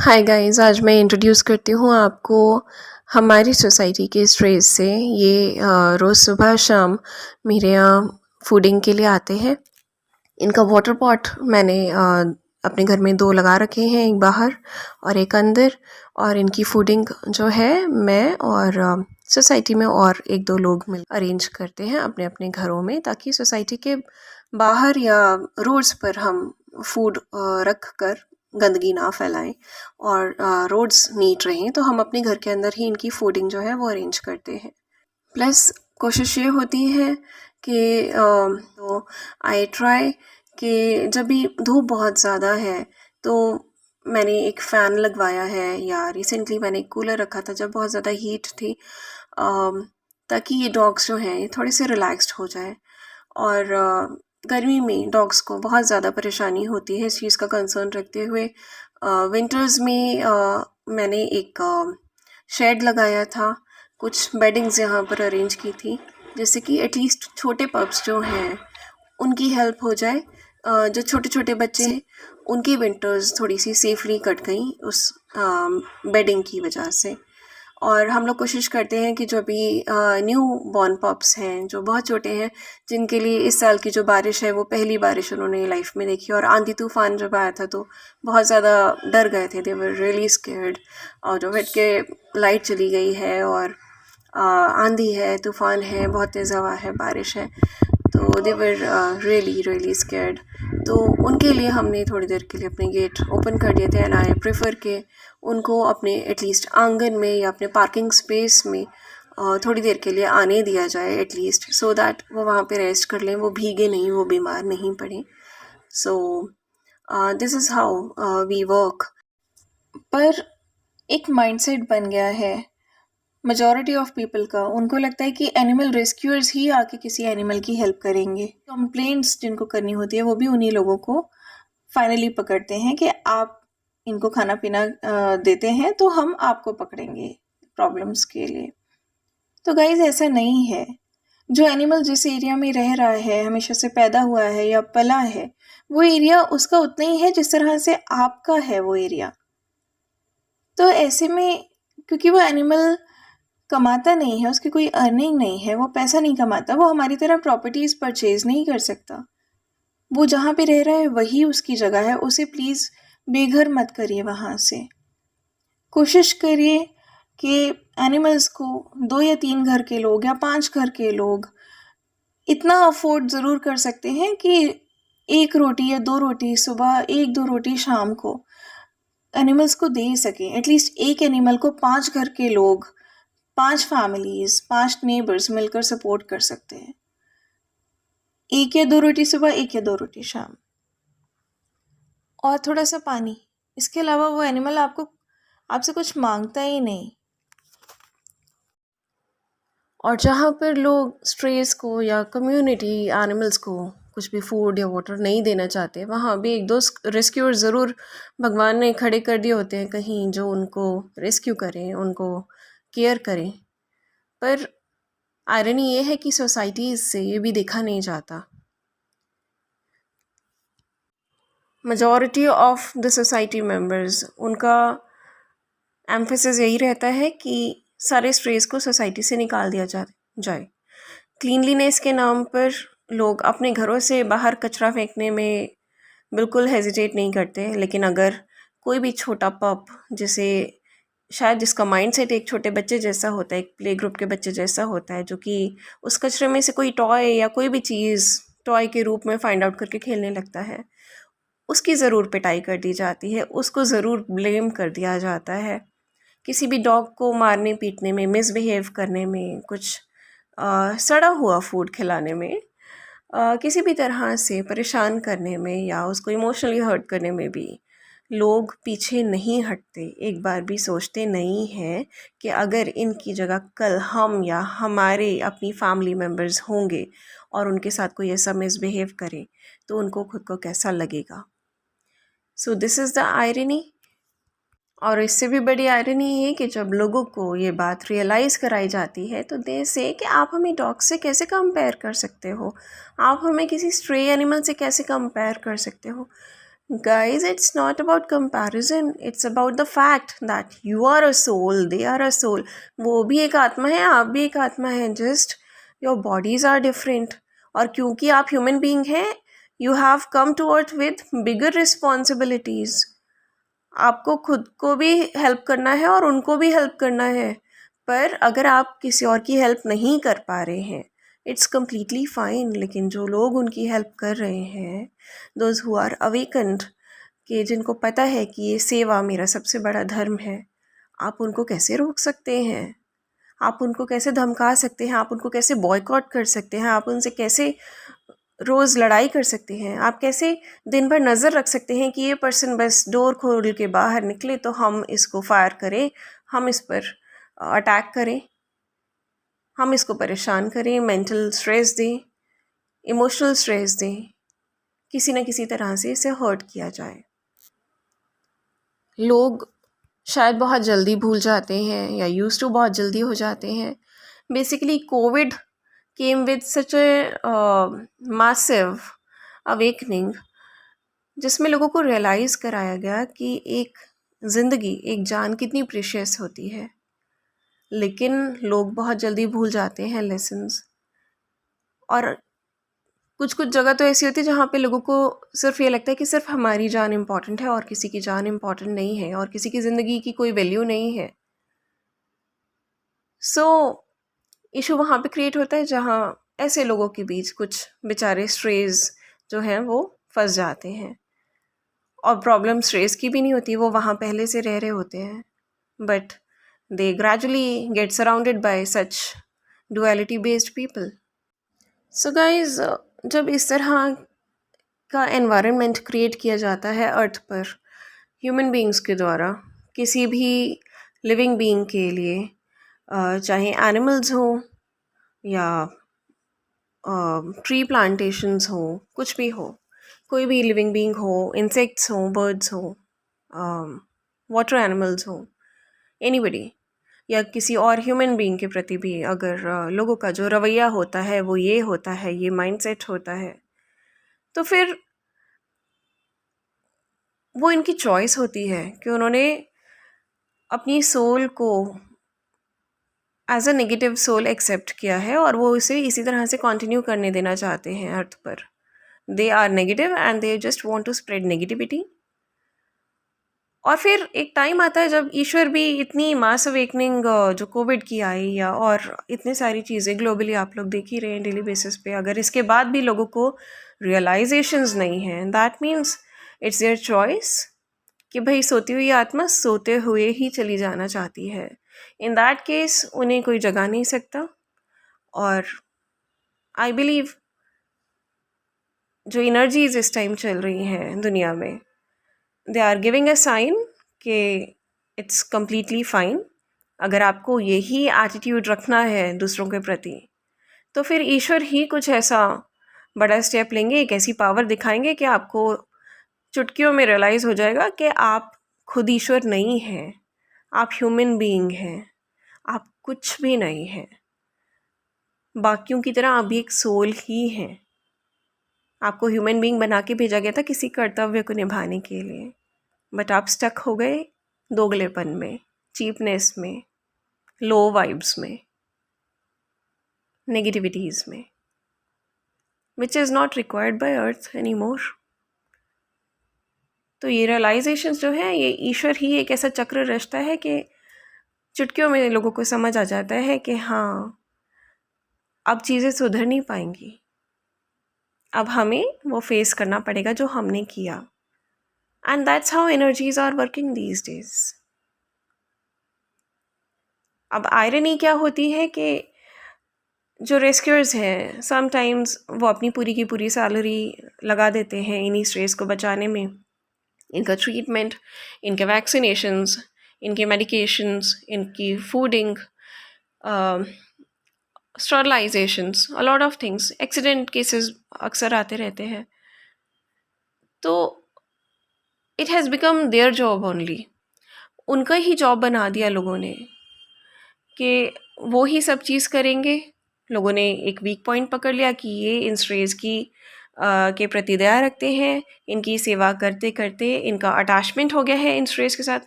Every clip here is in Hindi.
हाय गाइस, आज मैं इंट्रोड्यूस करती हूँ आपको हमारी सोसाइटी के स्ट्रेस से। ये रोज़ सुबह शाम मेरे यहाँ फूडिंग के लिए आते हैं। इनका वाटर पॉट मैंने अपने घर में 2 लगा रखे हैं, एक बाहर और एक अंदर। और इनकी फूडिंग जो है मैं और सोसाइटी में और 1-2 लोग मिल अरेंज करते हैं अपने अपने घरों में, ताकि सोसाइटी के बाहर या रोड्स पर हम फूड रख कर गंदगी ना फैलाएं और रोड्स नीट रहें। तो हम अपने घर के अंदर ही इनकी फूडिंग जो है वो अरेंज करते हैं। प्लस कोशिश ये होती है कि तो आई ट्राई कि जब भी धूप बहुत ज़्यादा है तो मैंने एक फ़ैन लगवाया है, या रिसेंटली मैंने एक कूलर रखा था जब बहुत ज़्यादा हीट थी, ताकि ये डॉग्स जो हैं ये थोड़े से रिलैक्स्ड हो जाए। और गर्मी में डॉग्स को बहुत ज़्यादा परेशानी होती है, इस चीज़ का कंसर्न रखते हुए विंटर्स में मैंने एक शेड लगाया था, कुछ बेडिंग्स यहाँ पर अरेंज की थी, जिससे कि एटलीस्ट छोटे पप्स जो हैं उनकी हेल्प हो जाए। जो छोटे छोटे बच्चे हैं उनकी विंटर्स थोड़ी सी सेफली कट गई उस बेडिंग की वजह से। और हम लोग कोशिश करते हैं कि जो भी न्यू बॉर्न पप्स हैं जो बहुत छोटे हैं, जिनके लिए इस साल की जो बारिश है वो पहली बारिश उन्होंने लाइफ में देखी, और आंधी तूफान जब आया था तो बहुत ज़्यादा डर गए थे, दे वर रियली स्केयर्ड। और जो हट के लाइट चली गई है और आंधी है, तूफान है, बहुत तेज़ हवा है, बारिश है, तो दे वर रियली रियली स्केयर्ड। तो उनके लिए हमने थोड़ी देर के लिए अपने गेट ओपन कर दिए थे, एंड आई प्रेफर के उनको अपने एटलीस्ट आंगन में या अपने पार्किंग स्पेस में थोड़ी देर के लिए आने दिया जाए एटलीस्ट, सो दैट वो वहाँ पे रेस्ट कर लें, वो भीगे नहीं, वो बीमार नहीं पड़े। So this is how we work. पर एक माइंडसेट बन गया है मेजॉरिटी ऑफ पीपल का, उनको लगता है कि एनिमल रेस्क्यूअर्स ही आके किसी एनिमल की हेल्प करेंगे। कंप्लेंट्स जिनको करनी होती है वो भी उन्हीं लोगों को फाइनली पकड़ते हैं कि आप इनको खाना पीना देते हैं तो हम आपको पकड़ेंगे प्रॉब्लम्स के लिए। तो गाइज ऐसा नहीं है। जो एनिमल जिस एरिया में रह रहा है, हमेशा से पैदा हुआ है या पला है, वो एरिया उसका उतना ही है जिस तरह से आपका है वो एरिया। तो ऐसे में क्योंकि वो एनिमल कमाता नहीं है, उसकी कोई अर्निंग नहीं है, वो पैसा नहीं कमाता, वो हमारी तरह प्रॉपर्टीज़ परचेज नहीं कर सकता। वो जहाँ पे रह रहा है वही उसकी जगह है, उसे प्लीज़ बेघर मत करिए वहाँ से। कोशिश करिए कि एनिमल्स को 2 या 3 घर के लोग या 5 घर के लोग इतना अफोर्ड ज़रूर कर सकते हैं कि 1 रोटी या 2 रोटी सुबह, 1-2 रोटी शाम को एनिमल्स को दे सकें। एटलीस्ट एक एनिमल को 5 घर के लोग, 5 फैमिलीज़, 5 नेबर्स मिलकर सपोर्ट कर सकते हैं। 1 या 2 रोटी सुबह, 1 या 2 रोटी शाम, और थोड़ा सा पानी। इसके अलावा वो एनिमल आपसे कुछ मांगता ही नहीं। और जहाँ पर लोग स्ट्रेस को या कम्युनिटी एनिमल्स को कुछ भी फूड या वाटर नहीं देना चाहते, वहाँ भी 1-2 रेस्क्यूअर ज़रूर भगवान ने खड़े कर दिए होते हैं कहीं, जो उनको रेस्क्यू करें, उनको केयर करें। पर आयरनी ये है कि सोसाइटीज़ से ये भी देखा नहीं जाता। Majority of the society members, उनका एम्फेसिस यही रहता है कि सारे स्ट्रेस को सोसाइटी से निकाल दिया जाए। क्लीनलीनेस के नाम पर लोग अपने घरों से बाहर कचरा फेंकने में बिल्कुल हेजिटेट नहीं करते, लेकिन अगर कोई भी छोटा पप, जिसे शायद जिसका माइंडसेट एक छोटे बच्चे जैसा होता है, एक प्ले ग्रुप के बच्चे जैसा होता है, जो कि उस कचरे में से कोई टॉय या कोई भी चीज़ टॉय के रूप में फाइंड आउट करके खेलने लगता है, उसकी ज़रूर पिटाई कर दी जाती है, उसको ज़रूर ब्लेम कर दिया जाता है। किसी भी डॉग को मारने पीटने में, मिसबिहेव करने में, कुछ सड़ा हुआ फूड खिलाने में, किसी भी तरह से परेशान करने में या उसको इमोशनली हर्ट करने में भी लोग पीछे नहीं हटते। एक बार भी सोचते नहीं हैं कि अगर इनकी जगह कल हम या हमारे अपनी फैमिली मेम्बर्स होंगे और उनके साथ कोई ऐसा मिसबिहेव करे तो उनको खुद को कैसा लगेगा। सो दिस इज़ द आयरनी। और इससे भी बड़ी आयरनी है कि जब लोगों को ये बात रियलाइज़ कराई जाती है तो दे से कि आप हमें डॉग से कैसे कंपेयर कर सकते हो, आप हमें किसी स्ट्रे एनिमल से कैसे कंपेयर कर सकते हो। Guys, it's not about comparison. It's about the fact that you are a soul, they are a soul. वो भी एक आत्मा है, आप भी एक आत्मा है. Just your bodies are different. और क्योंकि आप human being हैं, you have come to earth with bigger responsibilities. आपको खुद को भी हेल्प करना है और उनको भी हेल्प करना है. पर अगर आप किसी और की हेल्प नहीं कर पा रहे हैं, इट्स कम्प्लीटली फाइन. लेकिन जो लोग उनकी हेल्प कर रहे हैं, दोज हु आर अवेकन्ड, कि जिनको पता है कि ये सेवा मेरा सबसे बड़ा धर्म है, आप उनको कैसे रोक सकते हैं? आप उनको कैसे धमका सकते हैं? आप उनको कैसे बॉयकॉट कर सकते हैं? आप उनसे कैसे रोज़ लड़ाई कर सकते हैं? आप कैसे दिन भर नज़र रख सकते हैं कि ये पर्सन बस डोर खोल के बाहर निकले तो हम इसको फायर करें, हम इस पर अटैक करें, हम इसको परेशान करें, मेंटल स्ट्रेस दें, इमोशनल स्ट्रेस दें, किसी न किसी तरह से इसे हर्ट किया जाए. लोग शायद बहुत जल्दी भूल जाते हैं या यूज़ टू बहुत जल्दी हो जाते हैं. Basically Covid came with such A massive awakening, जिसमें लोगों को रियलाइज़ कराया गया कि एक ज़िंदगी, एक जान कितनी प्रीशियस होती है. लेकिन लोग बहुत जल्दी भूल जाते हैं लेसन्स. और कुछ कुछ जगह तो ऐसी होती है जहाँ पे लोगों को सिर्फ ये लगता है कि सिर्फ हमारी जान इम्पॉर्टेंट है और किसी की जान इम्पॉर्टेंट नहीं है और किसी की ज़िंदगी की कोई वैल्यू नहीं है. सो इशू वहाँ पे क्रिएट होता है जहाँ ऐसे लोगों के बीच कुछ बेचारे स्ट्रेस जो हैं वो फंस जाते हैं. और प्रॉब्लम स्ट्रेस की भी नहीं होती, वो वहाँ पहले से रह रहे होते हैं, but they gradually get surrounded by such duality based people. So guys, जब इस तरह का एनवायरनमेंट क्रिएट किया जाता है अर्थ पर ह्यूमन बीइंग्स के द्वारा, किसी भी लिविंग बीइंग के लिए, चाहे एनिमल्स हो या ट्री प्लांटेशंस हो, कुछ भी हो, कोई भी लिविंग बीइंग हो, इंसेक्ट्स हो, बर्ड्स हो, वाटर एनिमल्स हो, एनीबडी, या किसी और ह्यूमन बीइंग के प्रति भी अगर लोगों का जो रवैया होता है वो ये होता है, ये माइंडसेट होता है, तो फिर वो इनकी चॉइस होती है कि उन्होंने अपनी सोल को as a negative soul accept किया है और वो इसे इसी तरह से कंटिन्यू करने देना चाहते हैं अर्थ पर. They are negative and they just want to spread negativity. और फिर एक टाइम आता है जब ईश्वर भी इतनी मास अवेकनिंग जो कोविड की आई या और इतनी सारी चीज़ें ग्लोबली आप लोग देख ही रहे हैं डेली बेसिस पे, अगर इसके बाद भी लोगों को रियलाइजेशंस नहीं हैं, that means it's their choice कि भाई सोती हुई आत्मा सोते हुए ही चली जाना चाहती है. इन दैट केस उन्हें कोई जगा नहीं सकता. और आई बिलीव जो एनर्जीज इस टाइम चल रही हैं दुनिया में, they are giving a sign कि इट्स कम्प्लीटली फाइन. अगर आपको यही एटीट्यूड रखना है दूसरों के प्रति, तो फिर ईश्वर ही कुछ ऐसा बड़ा स्टेप लेंगे, एक ऐसी पावर दिखाएंगे कि आपको चुटकियों में रियलाइज़ हो जाएगा कि आप खुद ईश्वर नहीं हैं, आप ह्यूमन बीइंग हैं, आप कुछ भी नहीं हैं. बाकियों की तरह आप भी एक सोल ही हैं. आपको ह्यूमन बीइंग बना के भेजा गया था किसी कर्तव्य को निभाने के लिए, बट आप स्टक हो गए दोगलेपन में, चीपनेस में, लो वाइब्स में, नेगेटिविटीज़ में, which is not required by earth any more. तो ये रियलाइजेशंस जो है, ये ईश्वर ही एक ऐसा चक्र रचता है कि चुटकियों में लोगों को समझ आ जाता है कि हाँ, अब चीज़ें सुधर नहीं पाएंगी, अब हमें वो फेस करना पड़ेगा जो हमने किया. And that's how energies are working these days. अब आयरनी क्या होती है कि जो रेस्क्यूअर्स हैं, समटाइम्स वो अपनी पूरी की पूरी सैलरी लगा देते हैं इन्हीं स्ट्रेस को बचाने में. इनका ट्रीटमेंट, इनके वैक्सीनेशंस, इनके मेडिकेशंस, इनकी fooding, sterilisations, a lot of things. Accident cases अक्सर आते रहते हैं. तो it has become their job only. उनका ही जॉब बना दिया लोगों ने कि वो ही सब चीज़ करेंगे. लोगों ने एक वीक पॉइंट पकड़ लिया कि ये इन स्ट्रेस की के प्रति दया रखते हैं, इनकी सेवा करते करते इनका अटैचमेंट हो गया है इन स्ट्रेस के साथ।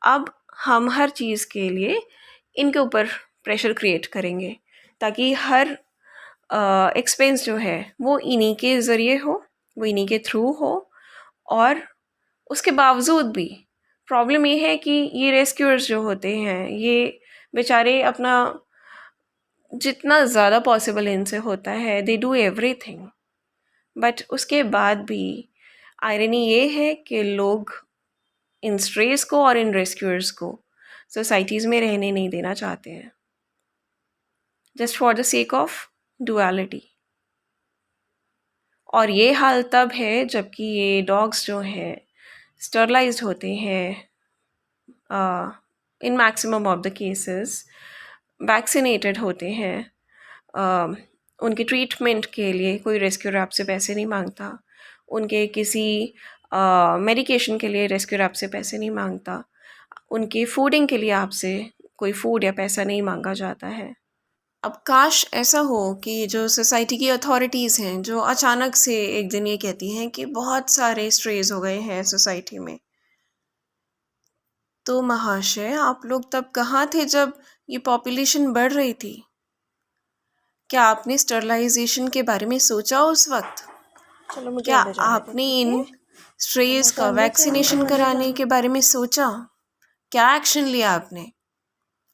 अब हम हर चीज़ के लिए इनके ऊपर प्रेशर क्रिएट करेंगे ताकि हर एक्सपेंस जो है वो इन्हीं के ज़रिए हो, वो इन्हीं के थ्रू हो। और उसके बावजूद भी प्रॉब्लम ये है कि ये रेस्क्यूअर्स जो होते हैं ये बेचारे अपना जितना ज़्यादा पॉसिबल इनसे होता है दे डू एवरीथिंग, बट उसके बाद भी आयरनी ये है कि लोग इन स्ट्रेस को और इन रेस्क्यूअर्स को सोसाइटीज़ में रहने नहीं देना चाहते हैं, just for the sake of duality. और ये हाल तब है जबकि ये डॉग्स जो हैं स्टरलाइज्ड होते हैं, in maximum of the cases vaccinated होते हैं। उनके ट्रीटमेंट के लिए कोई रेस्क्यूअर आपसे पैसे नहीं मांगता, उनके किसी मेडिकेशन के लिए रेस्क्यूअर आपसे पैसे नहीं मांगता, उनके फूडिंग के लिए आपसे कोई फूड या पैसा नहीं मांगा जाता है। अब काश ऐसा हो कि जो सोसाइटी की अथॉरिटीज़ हैं जो अचानक से एक दिन ये कहती हैं कि बहुत सारे स्ट्रेज हो गए हैं सोसाइटी में, तो महाशय आप लोग तब कहाँ थे जब ये पॉपुलेशन बढ़ रही थी? क्या आपने स्टरलाइजेशन के बारे में सोचा उस वक्त? चलो मुझे क्या अंदर जाने दो, आपने ठीक इन है? स्ट्रेज का अंदर से वैक्सीनेशन अंदर कराने के बारे में सोचा? क्या एक्शन लिया आपने?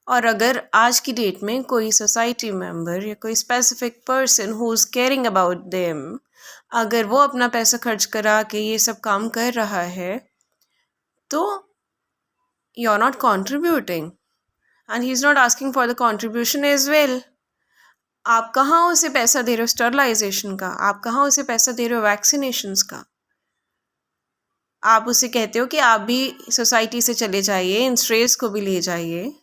और अगर आज की डेट में कोई सोसाइटी मेंबर या कोई specific person who is caring about them, अगर वो अपना पैसा खर्च करा के ये सब काम कर रहा है, तो you are not contributing and he is not asking for the contribution as well. आप कहाँ उसे पैसा दे रहे हो स्टरलाइजेशन का? आप कहाँ उसे पैसा दे रहे हो वैक्सीनेशंस का? आप उसे कहते हो कि आप भी सोसाइटी से चले जाइए, इन स्ट्रेस को भी ले जाइए।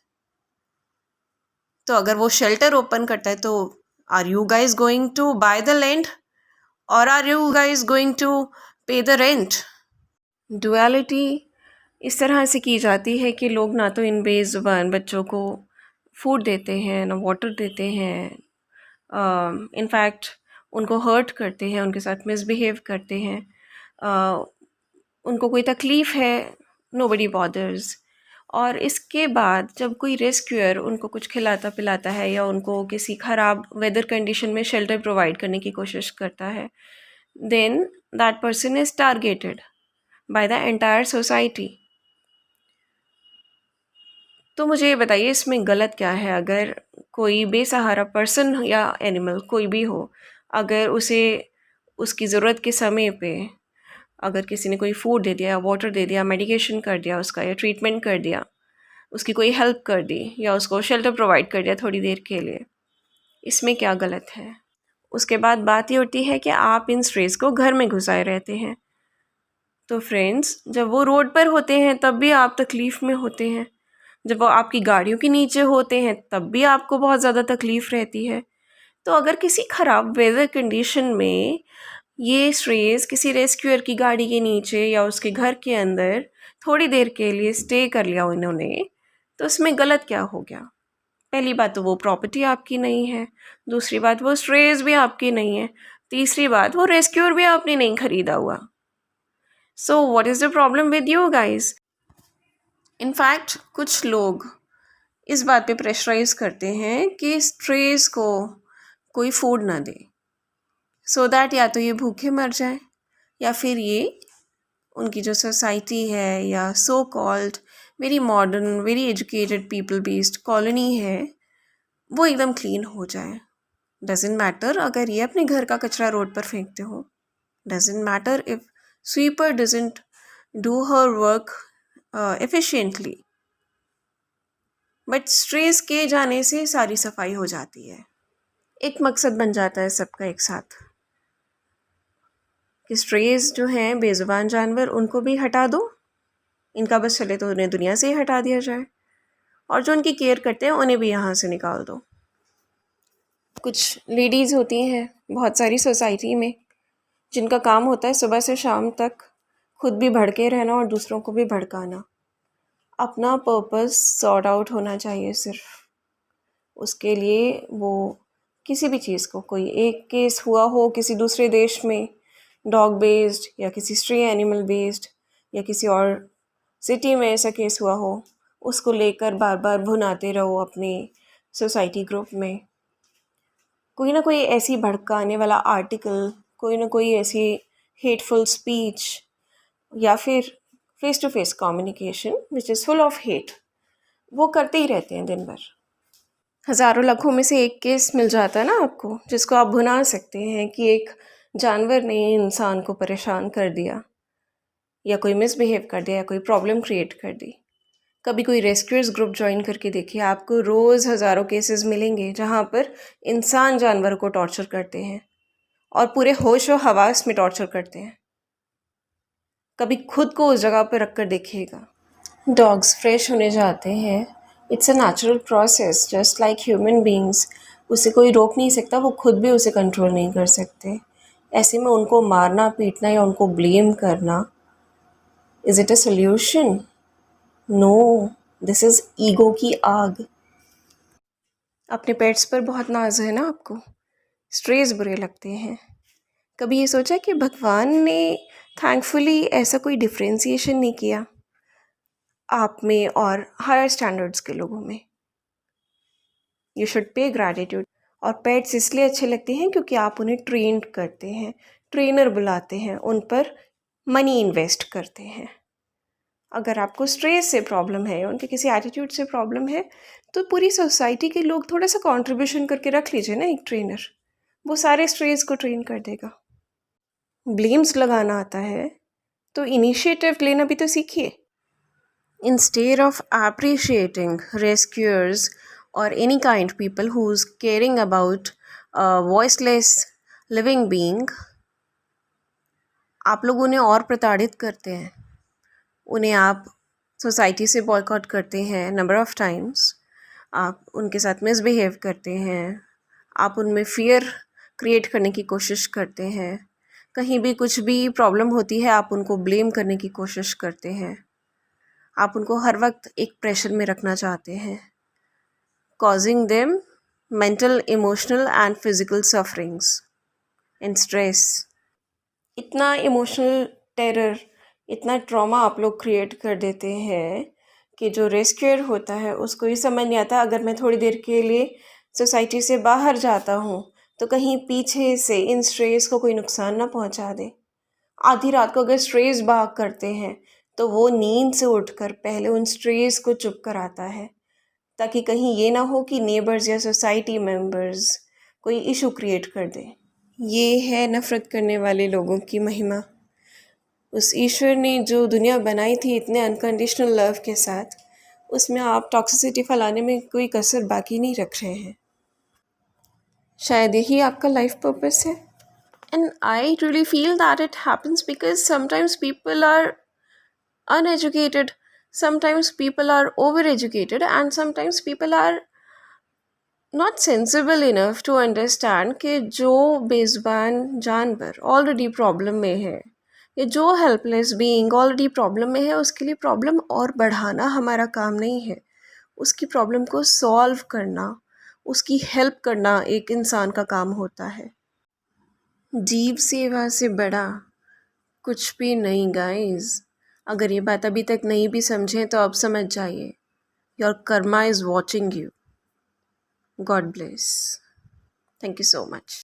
तो अगर वो शेल्टर ओपन करता है तो are you guys going to buy the land और are you guys going to pay the rent? Duality इस तरह से की जाती है कि लोग ना तो इन बेज़ुबान बच्चों को फूड देते हैं, ना वाटर देते हैं, इनफैक्ट उनको हर्ट करते हैं, उनके साथ मिसबिहेव करते हैं। उनको कोई तकलीफ़ है, नोबडी बॉदर्स। और इसके बाद जब कोई रेस्क्यूअर उनको कुछ खिलाता पिलाता है या उनको किसी ख़राब वेदर कंडीशन में शेल्टर प्रोवाइड करने की कोशिश करता है, then that person is targeted by the entire society. तो मुझे ये बताइए इसमें गलत क्या है? अगर कोई बेसहारा पर्सन या एनिमल कोई भी हो, अगर उसे उसकी ज़रूरत के समय पे अगर किसी ने कोई फूड दे दिया, वाटर दे दिया, मेडिकेशन कर दिया उसका, या ट्रीटमेंट कर दिया, उसकी कोई हेल्प कर दी, या उसको शेल्टर प्रोवाइड कर दिया थोड़ी देर के लिए, इसमें क्या गलत है? उसके बाद बात ये होती है कि आप इन स्ट्रेस को घर में घुसाए रहते हैं। तो फ्रेंड्स, जब वो रोड पर होते हैं तब भी आप तकलीफ़ में होते हैं, जब वो आपकी गाड़ियों के नीचे होते हैं तब भी आपको बहुत ज़्यादा तकलीफ़ रहती है। तो अगर किसी ख़राब वेदर कंडीशन में ये स्ट्रेस किसी रेस्क्यूअर की गाड़ी के नीचे या उसके घर के अंदर थोड़ी देर के लिए स्टे कर लिया उन्होंने, तो उसमें गलत क्या हो गया? पहली बात तो वो प्रॉपर्टी आपकी नहीं है, दूसरी बात वो स्ट्रेस भी आपकी नहीं है, तीसरी बात वो रेस्क्यूअर भी आपने नहीं ख़रीदा हुआ। So what is the problem with you guys? In fact कुछ लोग इस बात पे प्रेशराइज करते हैं कि स्ट्रेस को कोई फूड ना दे, सो दैट या तो ये भूखे मर जाए या फिर ये उनकी जो सोसाइटी है या so called very modern very educated people based colony है वो एकदम क्लीन हो जाए। डजेंट मैटर अगर ये अपने घर का कचरा रोड पर फेंकते हो, doesn't matter if sweeper doesn't do her work efficiently, but stress के जाने से सारी सफाई हो जाती है। एक मकसद बन जाता है सबका एक साथ कि स्ट्रेस जो हैं बेज़ुबान जानवर उनको भी हटा दो, इनका बस चले तो उन्हें दुनिया से ही हटा दिया जाए, और जो उनकी केयर करते हैं उन्हें भी यहाँ से निकाल दो। कुछ लेडीज़ होती हैं बहुत सारी सोसाइटी में जिनका काम होता है सुबह से शाम तक खुद भी भड़के रहना और दूसरों को भी भड़काना। अपना पर्पस सॉर्ट आउट होना चाहिए सिर्फ, उसके लिए वो किसी भी चीज़ को, कोई एक केस हुआ हो किसी दूसरे देश में डॉग बेस्ड या किसी स्ट्रे एनिमल बेस्ड या किसी और सिटी में ऐसा केस हुआ हो, उसको लेकर बार बार भुनाते रहो अपने सोसाइटी ग्रुप में। कोई ना कोई ऐसी भड़काने वाला आर्टिकल, कोई ना कोई ऐसी हेटफुल स्पीच या फिर face to face communication which is full of hate, वो करते ही रहते हैं दिन भर। हज़ारों लाखों में से एक केस मिल जाता है ना आपको, जिसको आप भुना सकते हैं कि एक जानवर ने इंसान को परेशान कर दिया या कोई मिसबिहेव कर दिया या कोई प्रॉब्लम क्रिएट कर दी। कभी कोई रेस्क्यूअर्स ग्रुप ज्वाइन करके देखिए, आपको रोज़ हज़ारों केसेस मिलेंगे जहाँ पर इंसान जानवर को टॉर्चर करते हैं और पूरे होश व हवास में टॉर्चर करते हैं। कभी खुद को उस जगह पर रख कर देखिएगा। डॉग्स फ्रेश होने जाते हैं, it's a natural process just like human beings. उसे कोई रोक नहीं सकता, वो खुद भी उसे कंट्रोल नहीं कर सकते। ऐसे में उनको मारना पीटना या उनको ब्लेम करना, is it a solution? No, this is ego की आग। अपने पेट्स पर बहुत नाज है ना आपको, स्ट्रेस बुरे लगते हैं। कभी ये सोचा कि भगवान ने थैंकफुली ऐसा कोई डिफ्रेंसिएशन नहीं किया आप में और हायर स्टैंडर्ड्स के लोगों में? You should pay gratitude. और पेट्स इसलिए अच्छे लगते हैं क्योंकि आप उन्हें ट्रेन करते हैं, ट्रेनर बुलाते हैं, उन पर मनी इन्वेस्ट करते हैं। अगर आपको स्ट्रेस से प्रॉब्लम है, उनके किसी एटीट्यूड से प्रॉब्लम है, तो पूरी सोसाइटी के लोग थोड़ा सा कंट्रीब्यूशन करके रख लीजिए ना एक ट्रेनर, वो सारे स्ट्रेस को ट्रेन कर देगा। ब्लेम्स लगाना आता है तो इनिशिएटिव लेना भी तो सीखिए। Instead of appreciating rescuers or any kind people who's caring about a voiceless living being, आप लोग उन्हें और प्रताड़ित करते हैं। उन्हें आप सोसाइटी से बॉयकॉट करते हैं नंबर ऑफ़ टाइम्स, आप उनके साथ मिसबिहेव करते हैं, आप उनमें फ़ियर क्रिएट करने की कोशिश करते हैं। कहीं भी कुछ भी प्रॉब्लम होती है आप उनको ब्लेम करने की कोशिश करते हैं। आप उनको हर वक्त एक प्रेशर में रखना चाहते हैं, causing them mental, emotional and physical sufferings and stress। इतना इमोशनल टेरर, इतना ट्रॉमा आप लोग क्रिएट कर देते हैं कि जो रेस्क्यूअर होता है उसको ये समझ नहीं आता, अगर मैं थोड़ी देर के लिए सोसाइटी से बाहर जाता हूँ तो कहीं पीछे से इन स्ट्रेस को कोई नुकसान ना पहुँचा दे। आधी रात को अगर स्ट्रेस भाग करते हैं तो वो नींद से उठकर पहले उन स्ट्रेस को चुप कराता है, ताकि कहीं ये ना हो कि नेबर्स या सोसाइटी मेंबर्स कोई इशू क्रिएट कर दे। ये है नफ़रत करने वाले लोगों की महिमा। उस ईश्वर ने जो दुनिया बनाई थी इतने अनकंडीशनल लव के साथ, उसमें आप टॉक्सिसिटी फैलाने में कोई कसर बाकी नहीं रख रहे हैं। शायद यही आपका लाइफ पर्पस है। And I really feel that it happens because sometimes people are uneducated, sometimes people are overeducated and sometimes people are not sensible enough to understand कि जो बेज़ुबान जानवर ऑलरेडी प्रॉब्लम में है या जो हेल्पलेस बीइंग ऑलरेडी प्रॉब्लम में है, उसके लिए प्रॉब्लम और बढ़ाना हमारा काम नहीं है। उसकी प्रॉब्लम को सॉल्व करना, उसकी हेल्प करना एक इंसान का काम होता है। जीव सेवा से बड़ा कुछ भी नहीं गाइस। अगर ये बात अभी तक नहीं भी समझें तो अब समझ जाइए। Your Karma is watching you. God bless. Thank you so much.